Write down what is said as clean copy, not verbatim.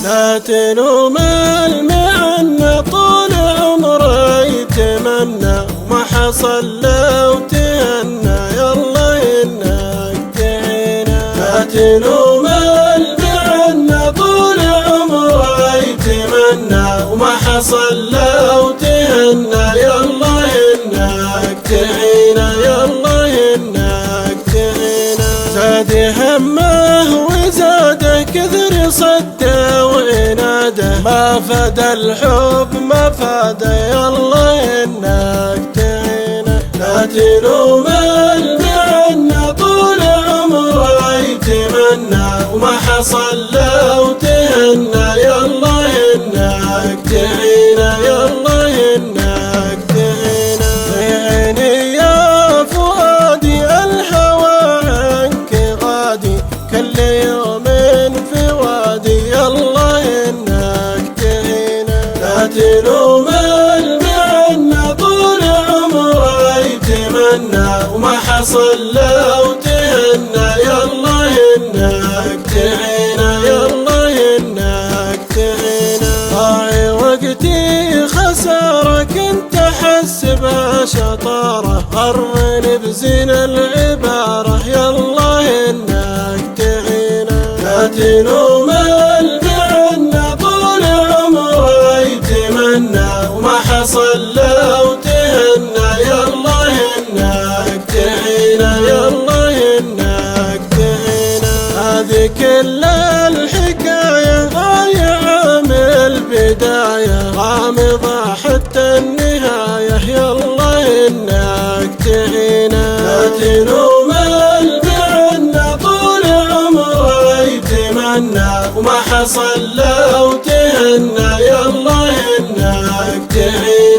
لا تلوم المعنى طول عمره يتمنى وما حصل لو تهنى يلا انك تعينه. لا تلوم المعنى طول عمره يتمنى وما حصل لو تهنى يلا انك تعينه يلا انك تعينه. زاد همه وزاد كثر صده وعناده ما فاد الحب ما فاد يلا انك تعينه. لا تلوم المعنى طول عمره يتمنى وما حصل لو تهنى يلا انك تعينه يلا انك تعينه. عيني يا فؤادي الهوى عنك غادي كل يوم في وادي يلا انك تعينه. لا تلوم المعنى طول عمره يتمنى وما حصل لو تهنى يلا انك تعينه يلا انك تعينه. ضاع وقتي خسارة كنت احسبها شطارة غرني بزين العبارة يلا انك تعينه. لا تلوم المعنى طول عمره يتمنى وما حصل لو تهنى يلا انك تعينه يلا انك تعينه. هذه كل الحكاية ضايعة من البداية غامضة حتى النهاية يلا انك تعينه. لا تلوم المعنى طول عمره يتمنى وما حصل لو تهنى يلا انك تعينه.